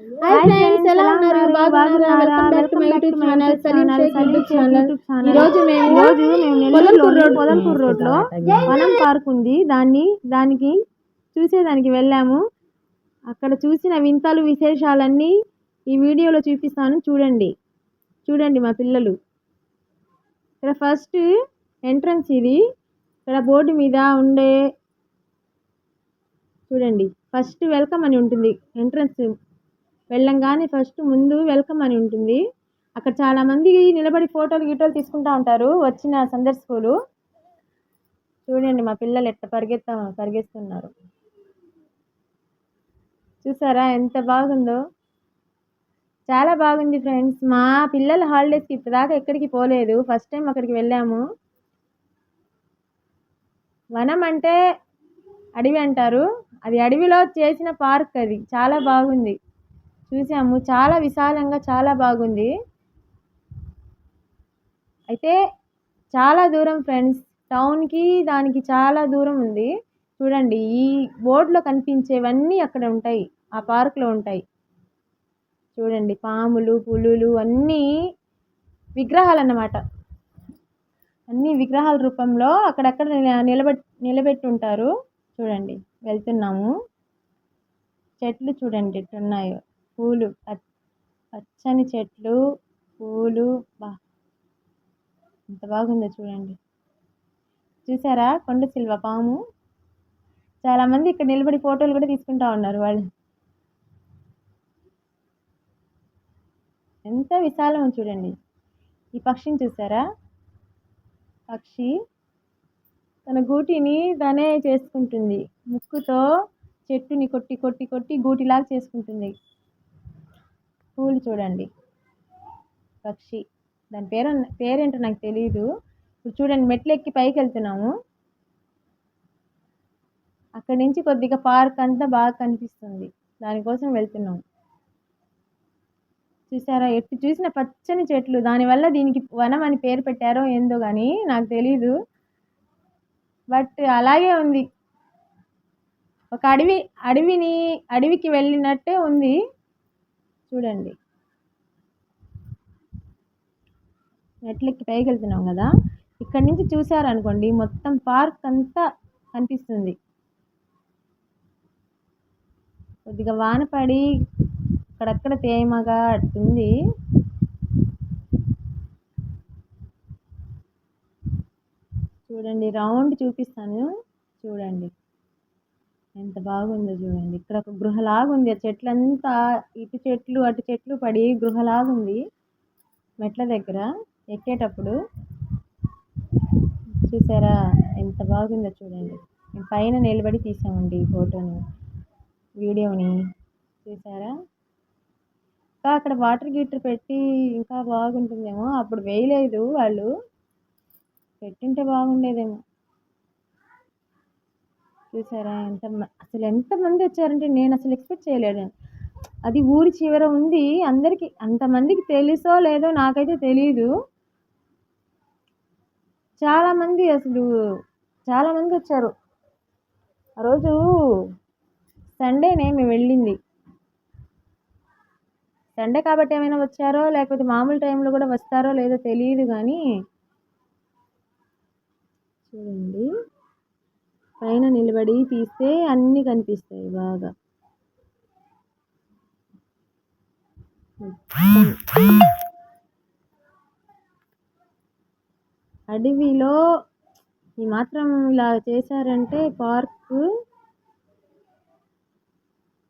Hi friends, ఎలా ఉన్నారు? బాగున్నారా? Welcome back to my YouTube channel Saleem Shaik YouTube channel. ఈరోజు మేము పొదల్పూర్ రోడ్లో వనం పార్క్ ఉంది. దానికి చూసేదానికి వెళ్ళాము. అక్కడ చూసిన వింతలు విశేషాలన్నీ ఈ వీడియోలో చూపిస్తాను. చూడండి మా పిల్లలు. ఇక్కడ ఫస్ట్ ఎంట్రన్స్ ఇది. ఇక్కడ బోర్డు మీద ఉండే చూడండి, ఫస్ట్ వెల్కమ్ అని ఉంటుంది. ఎంట్రన్స్ వెళ్ళంగానే ఫస్ట్ ముందు వెల్కమ్ అని ఉంటుంది. అక్కడ చాలా మంది నిలబడి ఫోటోలు తీసుకుంటా ఉంటారు వచ్చిన సందర్శకులు. చూడండి మా పిల్లలు ఎట్లా పరిగెస్తున్నారు. చూసారా ఎంత బాగుందో? చాలా బాగుంది ఫ్రెండ్స్. మా పిల్లల హాలిడేస్కి ఇప్పటిదాకా ఎక్కడికి పోలేదు. ఫస్ట్ టైం అక్కడికి వెళ్ళాము. వనం అంటే అడవి అంటారు. అది అడవిలో చేసిన పార్క్. అది చాలా బాగుంది. చూసాము, చాలా విశాలంగా చాలా బాగుంది. అయితే చాలా దూరం ఫ్రెండ్స్, టౌన్కి దానికి చాలా దూరం ఉంది. చూడండి, ఈ బోర్డులో కనిపించేవన్నీ అక్కడ ఉంటాయి, ఆ పార్క్లో ఉంటాయి. చూడండి, పాములు, పులులు అన్నీ విగ్రహాలు అన్నమాట. అన్ని విగ్రహాల రూపంలో అక్కడక్కడ నిలబెట్టి ఉంటారు. చూడండి, వెళ్తున్నాము. చెట్లు చూడండి ఎట్టున్నాయో, పూలు, పచ్చని చెట్లు, పూలు. ఎంత బాగుందో చూడండి. చూసారా కొండ సిల్వ పాము? చాలా మంది ఇక్కడ నిలబడి ఫోటోలు కూడా తీసుకుంటా ఉన్నారు వాళ్ళు. ఎంత విశాలం చూడండి. ఈ పక్షిని చూసారా? పక్షి తన గూటిని తనే చేసుకుంటుంది. ముక్కుతో చెట్టుని కొట్టి కొట్టి కొట్టి గూటిలాగా చేసుకుంటుంది. పూలు చూడండి. పక్షి, దాని పేరేంటో నాకు తెలియదు. ఇప్పుడు చూడండి, మెట్లు ఎక్కి పైకి వెళ్తున్నాము. అక్కడి నుంచి కొద్దిగా పార్క్ అంతా బాగా కనిపిస్తుంది. దానికోసం వెళ్తున్నాము. చూసారా, ఎటు చూసిన పచ్చని చెట్లు. దానివల్ల దీనికి వనం అని పేరు పెట్టారో ఏందో కానీ నాకు తెలీదు. బట్ అలాగే ఉంది. ఒక అడవికి వెళ్ళినట్టే ఉంది. చూడండి, మెట్లెక్కి పైకి వెళ్తున్నాం కదా. ఇక్కడి నుంచి చూసారనుకోండి, మొత్తం పార్క్ అంతా కనిపిస్తుంది. కొద్దిగా వాన పడి అక్కడక్కడ తేమగా అట్టుంది. చూడండి, రౌండ్ చూపిస్తాను. చూడండి ఎంత బాగుందో చూడండి. ఇక్కడ ఒక గృహలాగుంది. ఆ చెట్లంతా ఇటు చెట్లు అటు చెట్లు పడి గృహలాగుంది. మెట్ల దగ్గర ఎక్కేటప్పుడు చూసారా ఎంత బాగుందో చూడండి. మేము పైన నిలబడి తీసామండి ఈ ఫోటోని, వీడియోని. చూసారా? ఇంకా అక్కడ వాటర్ గీటర్ పెట్టి ఇంకా బాగుంటుందేమో. అప్పుడు వేయలేదు వాళ్ళు, పెట్టింటే బాగుండేదేమో. చూసారా అసలు ఎంతమంది వచ్చారంటే నేను అసలు ఎక్స్పెక్ట్ చేయలేను. అది ఊరి చివర ఉంది. అందరికీ అంతమందికి తెలుసో లేదో నాకైతే తెలియదు. చాలామంది వచ్చారు. ఆ రోజు సండేనే మేము వెళ్ళింది. సండే కాబట్టి ఏమైనా వచ్చారో లేకపోతే మామూలు టైంలో కూడా వస్తారో లేదో తెలియదు కానీ చూడండి, పైన నిలబడి తీస్తే అన్నీ కనిపిస్తాయి బాగా. అడవిలో ఈ మాత్రం ఇలా చేశారంటే పార్క్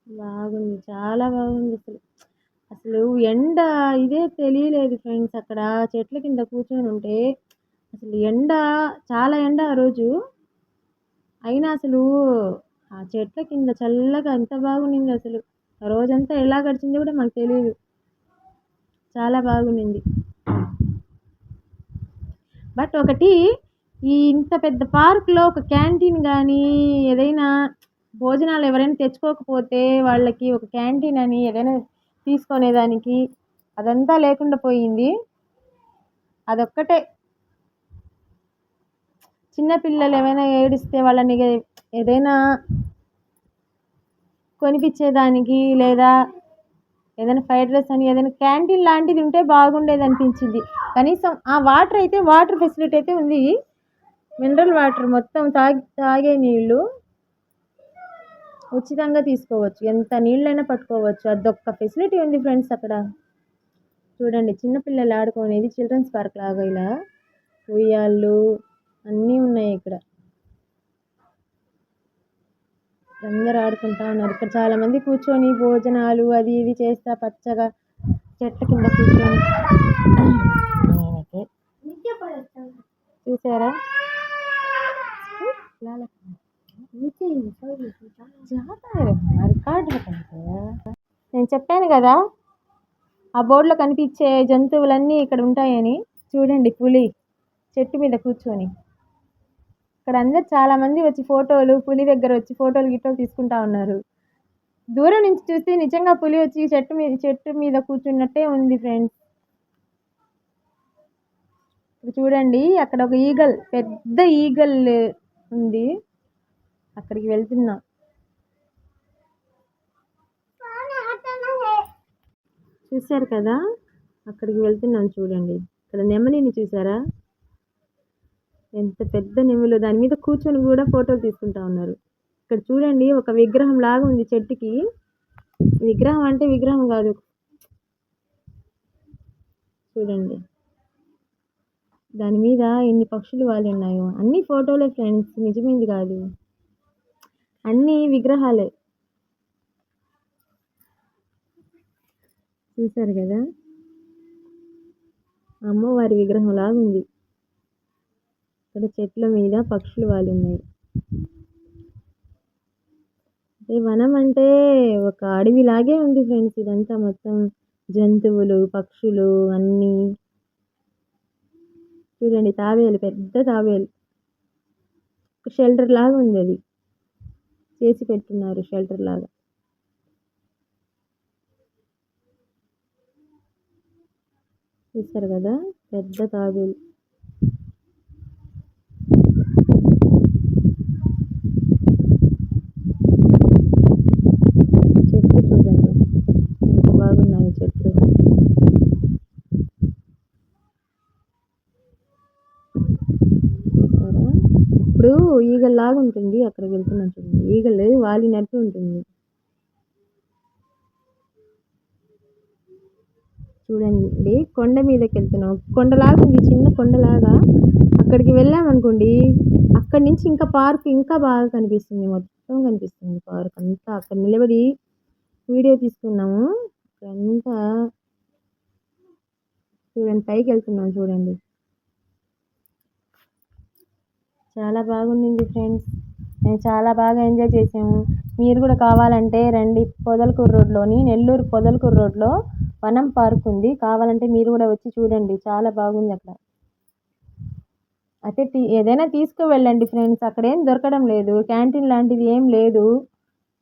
బాగుంది, చాలా బాగుంది. అసలు ఎండ ఇదే తెలియలేదు ఫ్రెండ్స్. అక్కడ చెట్ల కింద కూర్చొని ఉంటే అసలు చాలా ఎండ ఆ రోజు. అయినా అసలు ఆ చెట్ల కింద చల్లగా ఎంత బాగుండింది. అసలు ఆ రోజంతా ఎలా గడిచిందో కూడా మాకు తెలియదు. చాలా బాగుండింది. బట్ ఒకటి, ఇంత పెద్ద పార్క్లో ఒక క్యాంటీన్ కానీ ఏదైనా భోజనాలు ఎవరైనా తెచ్చుకోకపోతే వాళ్ళకి ఒక క్యాంటీన్ అని ఏదైనా తీసుకునేదానికి అదంతా లేకుండా పోయింది. అదొక్కటే. చిన్నపిల్లలు ఏమైనా ఏడిస్తే వాళ్ళని ఏదైనా కొనిపించేదానికి లేదా ఏదైనా ఫ్రైడ్ రైస్ అని ఏదైనా క్యాంటీన్ లాంటిది ఉంటే బాగుండేది అనిపించింది. కనీసం ఆ వాటర్ ఫెసిలిటీ అయితే ఉంది. మినరల్ వాటర్ మొత్తం తాగే నీళ్ళు ఉచితంగా తీసుకోవచ్చు, ఎంత నీళ్ళైనా పట్టుకోవచ్చు. అదొక్క ఫెసిలిటీ ఉంది ఫ్రెండ్స్ అక్కడ. చూడండి చిన్నపిల్లలు ఆడుకునేది చిల్డ్రన్స్ పార్క్ లాగా ఇలా ఉయ్యాళ్ళు అన్నీ ఉన్నాయి ఇక్కడ. అందరూ ఆడుకుంటా ఉన్నారు. ఇక్కడ చాలా మంది కూర్చొని భోజనాలు అది ఇది చేస్తా పచ్చగా చెట్ల కింద కూర్చొని చూసారా. నేను చెప్పాను కదా ఆ బోర్డులో కనిపించే జంతువులన్నీ ఇక్కడ ఉంటాయని. చూడండి పులి చెట్టు మీద కూర్చొని. ఇక్కడ అందరు చాలా మంది వచ్చి పులి దగ్గర వచ్చి ఫోటోలు తీసుకుంటా ఉన్నారు. దూరం నుంచి చూస్తే నిజంగా పులి వచ్చి చెట్టు మీద కూర్చున్నట్టే ఉంది ఫ్రెండ్స్. ఇప్పుడు చూడండి అక్కడ ఒక పెద్ద ఈగల్ ఉంది, అక్కడికి వెళ్తున్నాం. చూసారు కదా అక్కడికి వెళ్తున్నాం. చూడండి ఇక్కడ నెమలిని చూసారా, ఎంత పెద్ద నెమలు. దాని మీద కూర్చొని కూడా ఫోటోలు తీసుకుంటా ఉన్నారు. ఇక్కడ చూడండి ఒక విగ్రహం లాగా ఉంది చెట్టుకి. విగ్రహం అంటే విగ్రహం కాదు, చూడండి దాని మీద ఎన్ని పక్షులు వాలి ఉన్నాయో. అన్ని ఫోటోలే ఫ్రెండ్స్, నిజమైంది కాదు, అన్ని విగ్రహాలే. చూసారు కదా అమ్మవారి విగ్రహం లాగా ఉంది. ఇక్కడ చెట్ల మీద పక్షులు వాలి ఉన్నాయి. వనం అంటే ఒక అడవిలాగే ఉంది ఫ్రెండ్స్. ఇదంతా మొత్తం జంతువులు పక్షులు అన్నీ. చూడండి తాబేలు, పెద్ద తాబేలు. షెల్టర్ లాగా ఉంది, అది చేసి పెట్టున్నారు షెల్టర్ లాగా. చూసారు కదా పెద్ద తాబేలు. చెట్లు చూడండి ఎంత బాగున్నాయి చెట్లు. చూసారా ఇప్పుడు ఈగల్ లాగా ఉంటుంది, అక్కడికి వెళ్తున్నాం చూడండి. ఈగలు వాలినట్టు ఉంటుంది. చూడండి కొండ మీదకి వెళ్తున్నాం. కొండలాగా ఉంది, చిన్న కొండలాగా. అక్కడికి వెళ్ళామనుకోండి, అక్కడి నుంచి ఇంకా పార్క్ ఇంకా బాగా కనిపిస్తుంది, మొత్తం కనిపిస్తుంది పార్క్ అంతా. అక్కడ నిలబడి వీడియో తీసుకున్నాము. అంతా చూడండి పైకి వెళ్తున్నాం చూడండి. చాలా బాగుంది ఫ్రెండ్స్, మేము చాలా బాగా ఎంజాయ్ చేసాము. మీరు కూడా కావాలంటే రండి. నెల్లూరు పొదలకూరు రోడ్లో వనం పార్క్ ఉంది. కావాలంటే మీరు కూడా వచ్చి చూడండి, చాలా బాగుంది అక్కడ. అయితే ఏదైనా తీసుకువెళ్ళండి ఫ్రెండ్స్, అక్కడ ఏం దొరకడం లేదు, క్యాంటీన్ లాంటిది ఏం లేదు.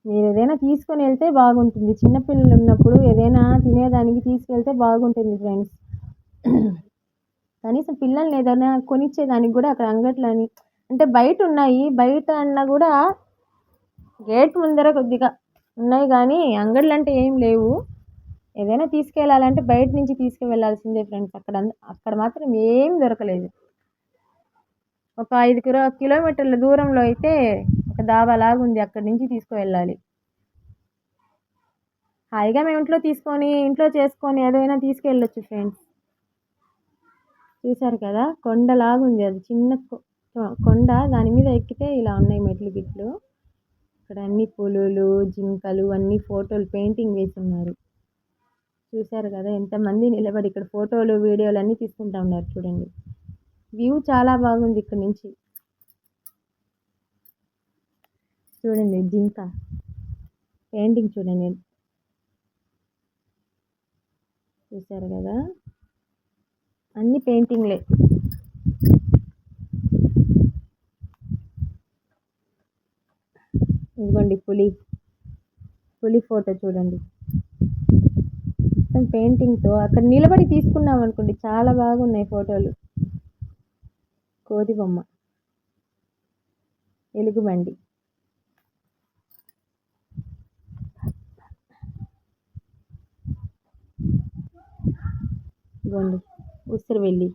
మీరు ఏదైనా తీసుకొని వెళ్తే బాగుంటుంది. చిన్నపిల్లలు ఉన్నప్పుడు ఏదైనా తినేదానికి తీసుకెళ్తే బాగుంటుంది ఫ్రెండ్స్. కనీసం పిల్లల్ని ఏదైనా కొనిచ్చేదానికి కూడా అక్కడ అంగట్లని అంటే బయట ఉన్నాయి. బయట అన్నా కూడా గేట్ ముందర కొద్దిగా ఉన్నాయి, కానీ అంగళ్ళు అంటే ఏం లేవు. ఏదైనా తీసుకెళ్ళాలంటే బయట నుంచి తీసుకువెళ్ళాల్సిందే ఫ్రెండ్స్. అక్కడ మాత్రం ఏం దొరకలేదు. ఒక 5 కిలోమీటర్ల దూరంలో అయితే ఒక దాబా లాగా ఉంది, అక్కడి నుంచి తీసుకువెళ్ళాలి. హాయిగా మేము ఇంట్లో చేసుకొని ఏదైనా తీసుకెళ్ళొచ్చు ఫ్రెండ్స్. చూసారు కదా కొండలాగా ఉంది, అది చిన్న కొండ. దాని మీద ఎక్కితే ఇలా ఉన్నాయి మెట్లు గిట్లు. ఇక్కడ అన్ని పులులు జింకలు అన్ని ఫోటోలు పెయింటింగ్ వేసి ఉన్నారు. చూసారు కదా ఎంతమంది నిలబడి ఇక్కడ ఫోటోలు వీడియోలు అన్నీ తీసుకుంటా ఉన్నారు. చూడండి వ్యూ చాలా బాగుంది ఇక్కడ నుంచి. చూడండి జింక పెయింటింగ్ చూడండి. చూసారు కదా అన్ని పెయింటింగ్లే. ఇదిగోండి పులి ఫోటో చూడండి, మొత్తం పెయింటింగ్తో. అక్కడ నిలబడి తీసుకున్నాం అనుకోండి చాలా బాగున్నాయి ఫోటోలు. కోతి బొమ్మ, ఎలుగుబంటి. ఇదిగోండి ఉసిరి వెళ్ళి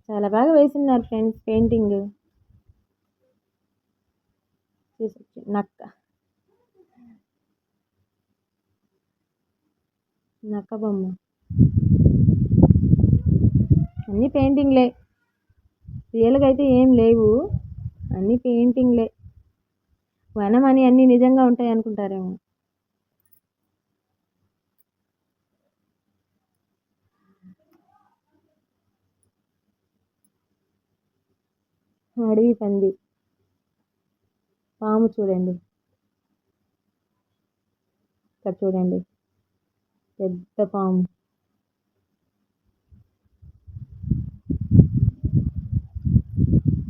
చాలా బాగా వేస్తున్నారు ఫ్రెండ్స్ పెయింటింగ్. నక్క నక్క బొమ్మ అన్నీ పెయింటింగ్లే, రియల్గా అయితే ఏం లేవు, అన్నీ పెయింటింగ్లే. వనం అని అన్నీ నిజంగా ఉంటాయి అనుకుంటారేమో. అడవి పంది, పాము చూడండి, ఇక్కడ చూడండి పెద్ద పాము.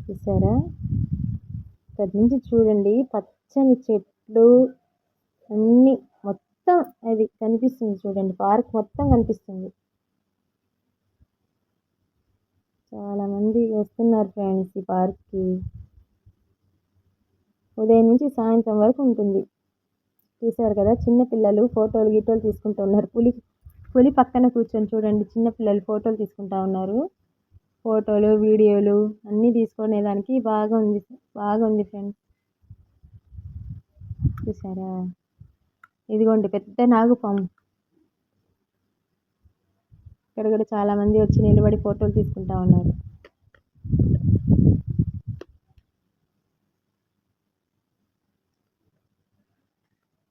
చూసారా, ఇక్కడ నుంచి చూడండి పచ్చని చెట్లు అన్నీ మొత్తం అది కనిపిస్తుంది చూడండి, పార్క్ మొత్తం కనిపిస్తుంది. చాలా మంది వస్తున్నారు ఫ్రెండ్స్ ఈ పార్క్కి. ఉదయం నుంచి సాయంత్రం వరకు ఉంటుంది. చూసారు కదా, చిన్నపిల్లలు ఫోటోలు గీటోలు తీసుకుంటూ ఉన్నారు. పులి పక్కన కూర్చొని చూడండి చిన్నపిల్లలు ఫోటోలు తీసుకుంటా ఉన్నారు. ఫోటోలు వీడియోలు అన్నీ తీసుకునేదానికి బాగా ఉంది ఫ్రెండ్స్. చూసారా, ఇదిగోండి పెద్ద నాగుపాము. ఇక్కడ కూడా చాలా మంది వచ్చి నిలబడి ఫోటోలు తీసుకుంటా ఉన్నారు.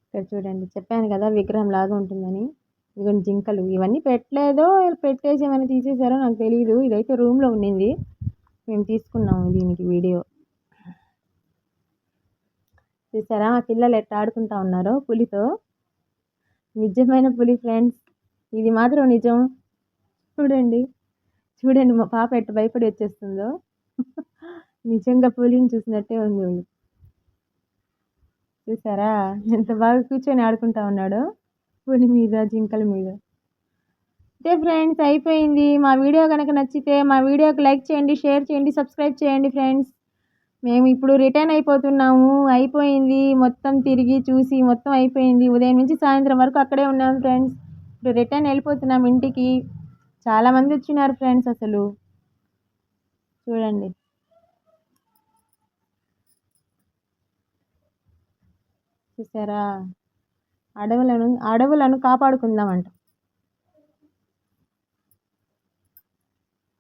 ఇక్కడ చూడండి, చెప్పాను కదా విగ్రహం లాగా ఉంటుందని. ఇదిగోండి జింకలు, ఇవన్నీ పెట్టలేదో పెట్టేసి ఏమైనా తీసేసారో నాకు తెలియదు. ఇదైతే రూమ్లో ఉండింది, మేము తీసుకున్నాము దీనికి వీడియో. చూసారా మా పిల్లలు ఎట్లా ఆడుకుంటా ఉన్నారో పులితో. నిజమైన పులి ఫ్రెండ్స్, ఇది మాత్రం నిజం. చూడండి మా పాప ఎట్ట భయపడి వచ్చేస్తుందో. నిజంగా పులిని చూసినట్టే ఉంది. చూసారా ఎంత బాగా కూర్చొని ఆడుకుంటా ఉన్నాడో పులి మీద, జింకల మీద. అయితే ఫ్రెండ్స్ అయిపోయింది. మా వీడియో కనుక నచ్చితే మా వీడియోకి లైక్ చేయండి, షేర్ చేయండి, సబ్స్క్రైబ్ చేయండి ఫ్రెండ్స్. మేము ఇప్పుడు రిటర్న్ అయిపోతున్నాము. అయిపోయింది మొత్తం తిరిగి చూసి మొత్తం అయిపోయింది. ఉదయం నుంచి సాయంత్రం వరకు అక్కడే ఉన్నాం ఫ్రెండ్స్. ఇప్పుడు రిటర్న్ వెళ్ళిపోతున్నాం ఇంటికి. చాలామంది వచ్చినారు ఫ్రెండ్స్. అసలు చూడండి, చూసారా, అడవులను కాపాడుకుందామంట.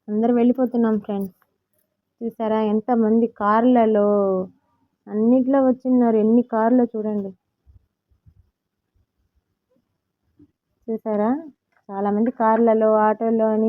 అందరు వెళ్ళిపోతున్నాం ఫ్రెండ్స్. చూసారా ఎంతమంది కార్లలో అన్నిట్లో వచ్చిన్నారు, ఎన్ని కార్లు చూడండి. చూసారా చాలామంది కార్లలో, ఆటోలో అని